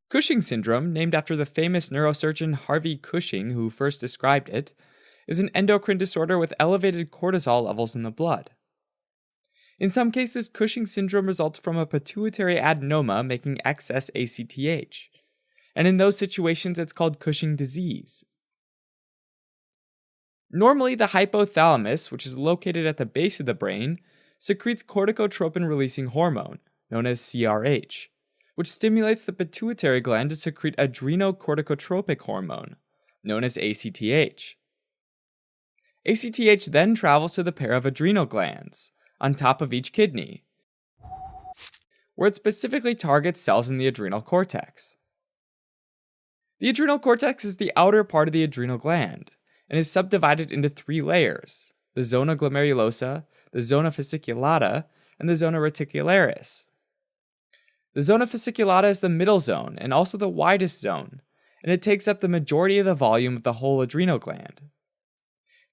Cushing syndrome, named after the famous neurosurgeon Harvey Cushing who first described it, is an endocrine disorder with elevated cortisol levels in the blood. In some cases, Cushing syndrome results from a pituitary adenoma making excess ACTH, and in those situations it's called Cushing disease. Normally, the hypothalamus, which is located at the base of the brain, secretes corticotropin-releasing hormone, known as CRH, which stimulates the pituitary gland to secrete adrenocorticotropic hormone, known as ACTH. ACTH then travels to the pair of adrenal glands, on top of each kidney, where it specifically targets cells in the adrenal cortex. The adrenal cortex is the outer part of the adrenal gland, and is subdivided into 3 layers: the zona glomerulosa, the zona fasciculata, and the zona reticularis. The zona fasciculata is the middle zone and also the widest zone, and it takes up the majority of the volume of the whole adrenal gland.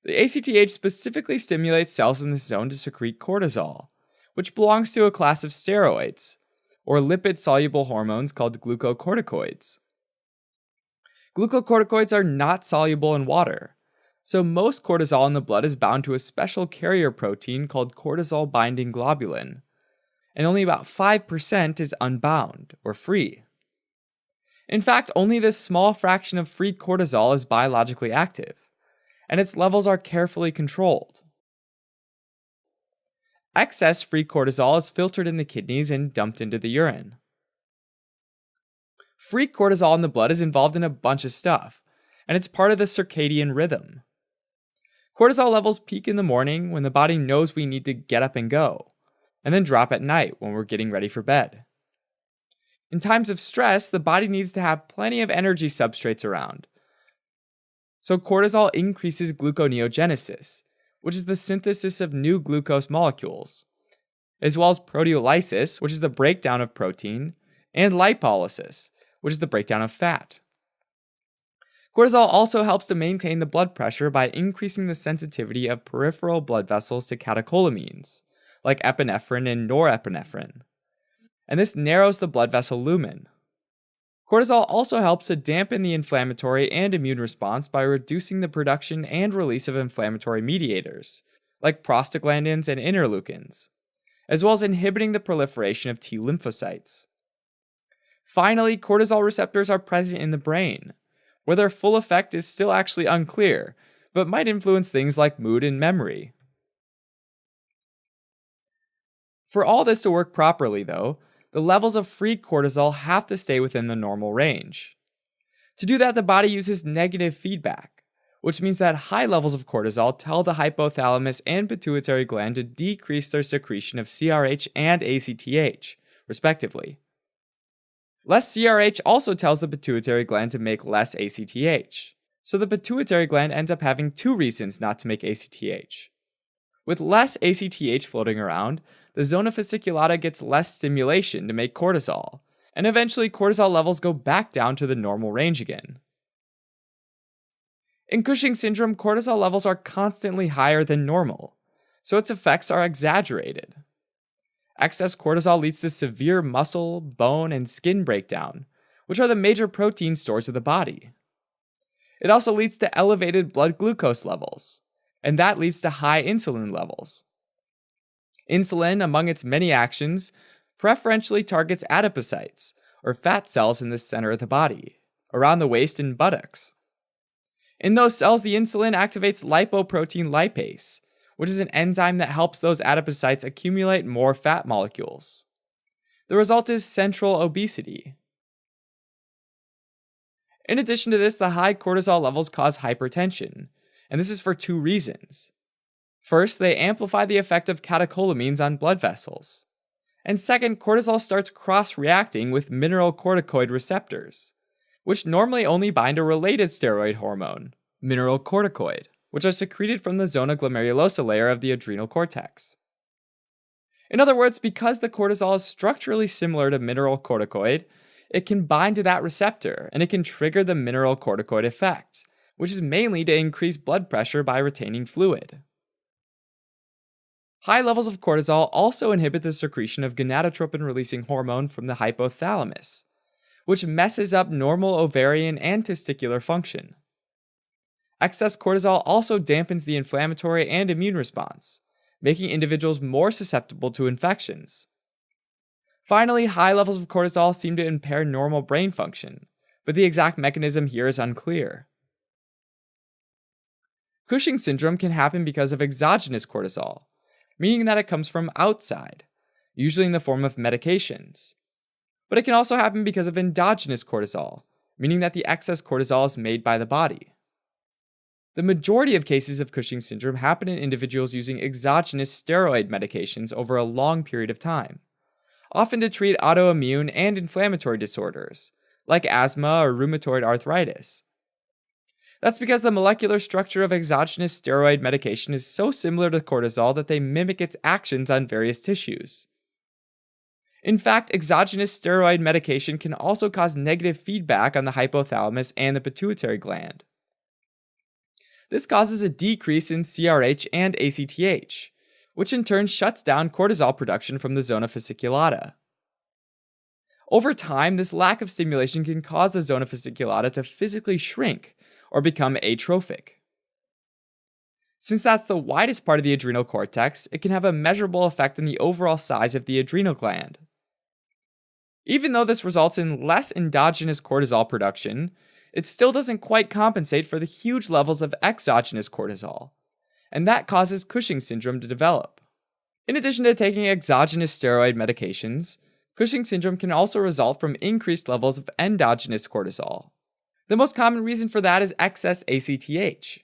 The ACTH specifically stimulates cells in this zone to secrete cortisol, which belongs to a class of steroids, or lipid-soluble hormones called glucocorticoids. Glucocorticoids are not soluble in water, so most cortisol in the blood is bound to a special carrier protein called cortisol-binding globulin, and only about 5% is unbound, or free. In fact, only this small fraction of free cortisol is biologically active, and its levels are carefully controlled. Excess free cortisol is filtered in the kidneys and dumped into the urine. Free cortisol in the blood is involved in a bunch of stuff, and it's part of the circadian rhythm. Cortisol levels peak in the morning when the body knows we need to get up and go, and then drop at night when we're getting ready for bed. In times of stress, the body needs to have plenty of energy substrates around. So cortisol increases gluconeogenesis, which is the synthesis of new glucose molecules, as well as proteolysis, which is the breakdown of protein, and lipolysis, which is the breakdown of fat. Cortisol also helps to maintain the blood pressure by increasing the sensitivity of peripheral blood vessels to catecholamines, like epinephrine and norepinephrine, and this narrows the blood vessel lumen. Cortisol also helps to dampen the inflammatory and immune response by reducing the production and release of inflammatory mediators, like prostaglandins and interleukins, as well as inhibiting the proliferation of T lymphocytes. Finally, cortisol receptors are present in the brain, where their full effect is still actually unclear, but might influence things like mood and memory. For all this to work properly, though, the levels of free cortisol have to stay within the normal range. To do that, the body uses negative feedback, which means that high levels of cortisol tell the hypothalamus and pituitary gland to decrease their secretion of CRH and ACTH, respectively. Less CRH also tells the pituitary gland to make less ACTH, so the pituitary gland ends up having 2 reasons not to make ACTH. With less ACTH floating around, the zona fasciculata gets less stimulation to make cortisol, and eventually cortisol levels go back down to the normal range again. In Cushing syndrome, cortisol levels are constantly higher than normal, so its effects are exaggerated. Excess cortisol leads to severe muscle, bone, and skin breakdown, which are the major protein stores of the body. It also leads to elevated blood glucose levels, and that leads to high insulin levels. Insulin, among its many actions, preferentially targets adipocytes, or fat cells in the center of the body, around the waist and buttocks. In those cells, the insulin activates lipoprotein lipase, which is an enzyme that helps those adipocytes accumulate more fat molecules. The result is central obesity. In addition to this, the high cortisol levels cause hypertension, and this is for 2 reasons. First, they amplify the effect of catecholamines on blood vessels. And second, cortisol starts cross-reacting with mineralocorticoid receptors, which normally only bind a related steroid hormone, mineralocorticoid, which are secreted from the zona glomerulosa layer of the adrenal cortex. In other words, because the cortisol is structurally similar to mineralocorticoid, it can bind to that receptor, and it can trigger the mineralocorticoid effect, which is mainly to increase blood pressure by retaining fluid. High levels of cortisol also inhibit the secretion of gonadotropin-releasing hormone from the hypothalamus, which messes up normal ovarian and testicular function. Excess cortisol also dampens the inflammatory and immune response, making individuals more susceptible to infections. Finally, high levels of cortisol seem to impair normal brain function, but the exact mechanism here is unclear. Cushing syndrome can happen because of exogenous cortisol, meaning that it comes from outside, usually in the form of medications. But it can also happen because of endogenous cortisol, meaning that the excess cortisol is made by the body. The majority of cases of Cushing syndrome happen in individuals using exogenous steroid medications over a long period of time, often to treat autoimmune and inflammatory disorders, like asthma or rheumatoid arthritis. That's because the molecular structure of exogenous steroid medication is so similar to cortisol that they mimic its actions on various tissues. In fact, exogenous steroid medication can also cause negative feedback on the hypothalamus and the pituitary gland. This causes a decrease in CRH and ACTH, which in turn shuts down cortisol production from the zona fasciculata. Over time, this lack of stimulation can cause the zona fasciculata to physically shrink or become atrophic. Since that's the widest part of the adrenal cortex, it can have a measurable effect on the overall size of the adrenal gland. Even though this results in less endogenous cortisol production, it still doesn't quite compensate for the huge levels of exogenous cortisol, and that causes Cushing syndrome to develop. In addition to taking exogenous steroid medications, Cushing syndrome can also result from increased levels of endogenous cortisol. The most common reason for that is excess ACTH.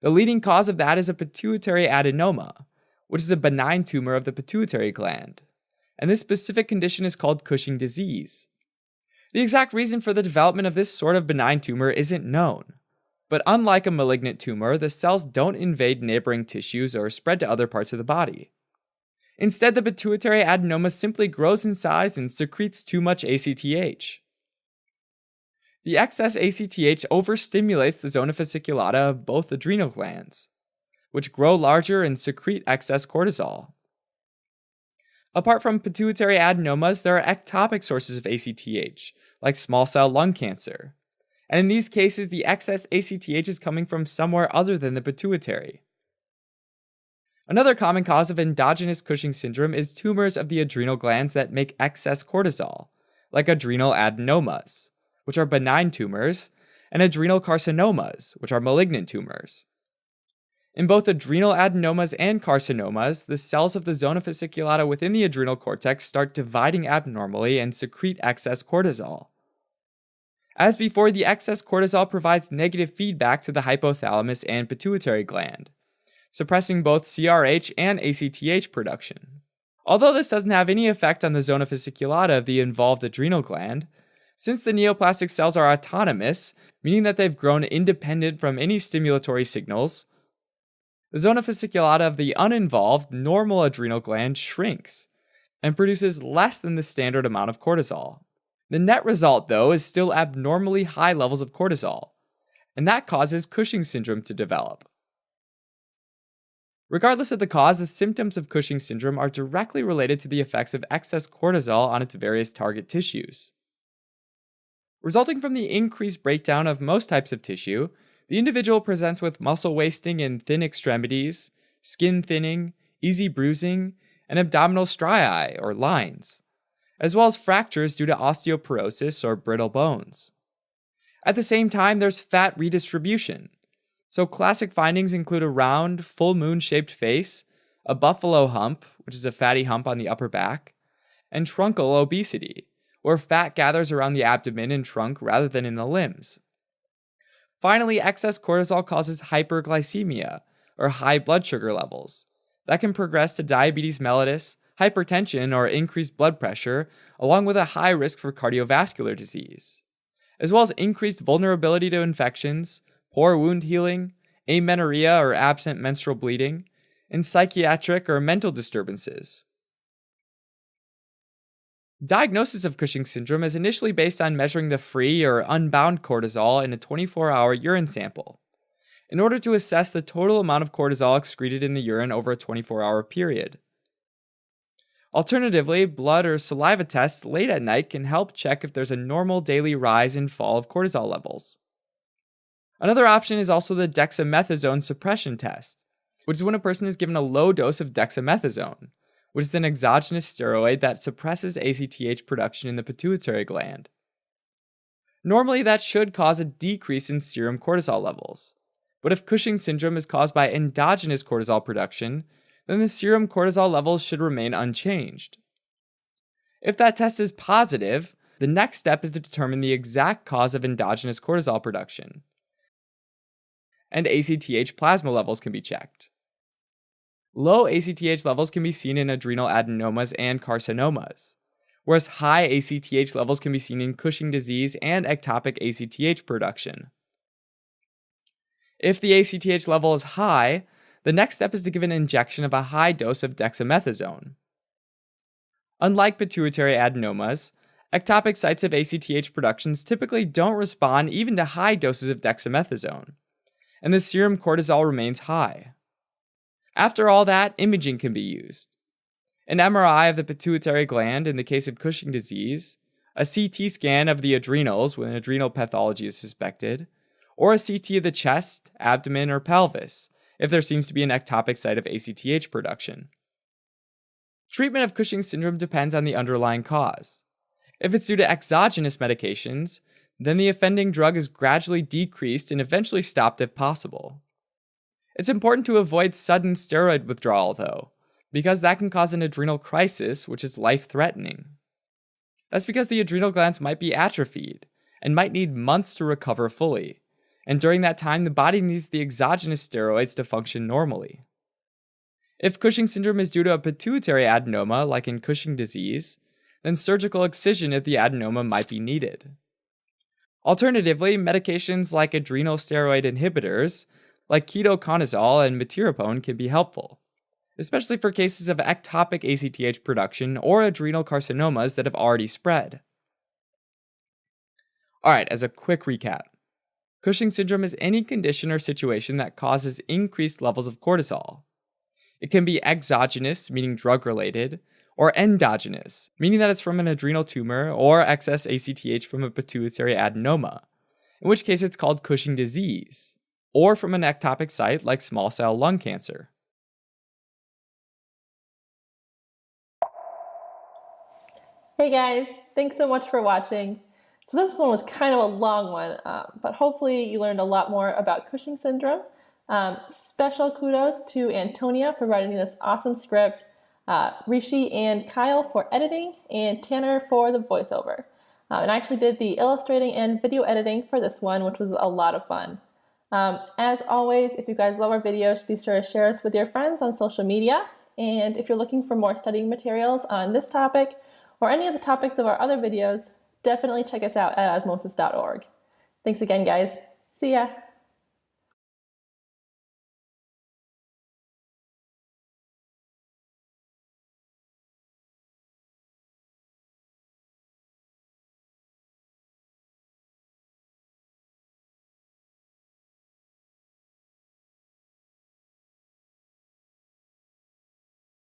The leading cause of that is a pituitary adenoma, which is a benign tumor of the pituitary gland, and this specific condition is called Cushing disease. The exact reason for the development of this sort of benign tumor isn't known, but unlike a malignant tumor, the cells don't invade neighboring tissues or spread to other parts of the body. Instead, the pituitary adenoma simply grows in size and secretes too much ACTH. The excess ACTH overstimulates the zona fasciculata of both adrenal glands, which grow larger and secrete excess cortisol. Apart from pituitary adenomas, there are ectopic sources of ACTH, like small cell lung cancer. And in these cases, the excess ACTH is coming from somewhere other than the pituitary. Another common cause of endogenous Cushing syndrome is tumors of the adrenal glands that make excess cortisol, like adrenal adenomas, which are benign tumors, and adrenal carcinomas, which are malignant tumors. In both adrenal adenomas and carcinomas, the cells of the zona fasciculata within the adrenal cortex start dividing abnormally and secrete excess cortisol. As before, the excess cortisol provides negative feedback to the hypothalamus and pituitary gland, suppressing both CRH and ACTH production. Although this doesn't have any effect on the zona fasciculata of the involved adrenal gland, since the neoplastic cells are autonomous, meaning that they've grown independent from any stimulatory signals, the zona fasciculata of the uninvolved normal adrenal gland shrinks and produces less than the standard amount of cortisol. The net result, though, is still abnormally high levels of cortisol, and that causes Cushing syndrome to develop. Regardless of the cause, the symptoms of Cushing syndrome are directly related to the effects of excess cortisol on its various target tissues. Resulting from the increased breakdown of most types of tissue, the individual presents with muscle wasting in thin extremities, skin thinning, easy bruising, and abdominal striae or lines, as well as fractures due to osteoporosis or brittle bones. At the same time, there's fat redistribution. So classic findings include a round, full moon-shaped face, a buffalo hump, which is a fatty hump on the upper back, and trunkal obesity, where fat gathers around the abdomen and trunk rather than in the limbs. Finally, excess cortisol causes hyperglycemia, or high blood sugar levels, that can progress to diabetes mellitus, hypertension, or increased blood pressure, along with a high risk for cardiovascular disease, as well as increased vulnerability to infections, poor wound healing, amenorrhea or absent menstrual bleeding, and psychiatric or mental disturbances. Diagnosis of Cushing syndrome is initially based on measuring the free or unbound cortisol in a 24-hour urine sample, in order to assess the total amount of cortisol excreted in the urine over a 24-hour period. Alternatively, blood or saliva tests late at night can help check if there's a normal daily rise and fall of cortisol levels. Another option is also the dexamethasone suppression test, which is when a person is given a low dose of dexamethasone, which is an exogenous steroid that suppresses ACTH production in the pituitary gland. Normally, that should cause a decrease in serum cortisol levels. But if Cushing syndrome is caused by endogenous cortisol production, then the serum cortisol levels should remain unchanged. If that test is positive, the next step is to determine the exact cause of endogenous cortisol production. And ACTH plasma levels can be checked. Low ACTH levels can be seen in adrenal adenomas and carcinomas, whereas high ACTH levels can be seen in Cushing disease and ectopic ACTH production. If the ACTH level is high, the next step is to give an injection of a high dose of dexamethasone. Unlike pituitary adenomas, ectopic sites of ACTH productions typically don't respond even to high doses of dexamethasone, and the serum cortisol remains high. After all that, imaging can be used. An MRI of the pituitary gland in the case of Cushing disease, a CT scan of the adrenals when adrenal pathology is suspected, or a CT of the chest, abdomen, or pelvis if there seems to be an ectopic site of ACTH production. Treatment of Cushing syndrome depends on the underlying cause. If it's due to exogenous medications, then the offending drug is gradually decreased and eventually stopped if possible. It's important to avoid sudden steroid withdrawal, though, because that can cause an adrenal crisis, which is life-threatening. That's because the adrenal glands might be atrophied and might need months to recover fully, and during that time, the body needs the exogenous steroids to function normally. If Cushing syndrome is due to a pituitary adenoma, like in Cushing disease, then surgical excision of the adenoma might be needed. Alternatively, medications like adrenal steroid inhibitors, like ketoconazole and metirapone, can be helpful, especially for cases of ectopic ACTH production or adrenal carcinomas that have already spread. Alright, as a quick recap, Cushing syndrome is any condition or situation that causes increased levels of cortisol. It can be exogenous, meaning drug-related, or endogenous, meaning that it's from an adrenal tumor or excess ACTH from a pituitary adenoma, in which case it's called Cushing disease, or from an ectopic site like small cell lung cancer. Hey guys, thanks so much for watching. So this one was kind of a long one, but hopefully you learned a lot more about Cushing syndrome. Special kudos to Antonia for writing this awesome script, Rishi and Kyle for editing, and Tanner for the voiceover. And I actually did the illustrating and video editing for this one, which was a lot of fun. As always, if you guys love our videos, be sure to share us with your friends on social media. And if you're looking for more studying materials on this topic or any of the topics of our other videos, definitely check us out at osmosis.org. Thanks again, guys. See ya.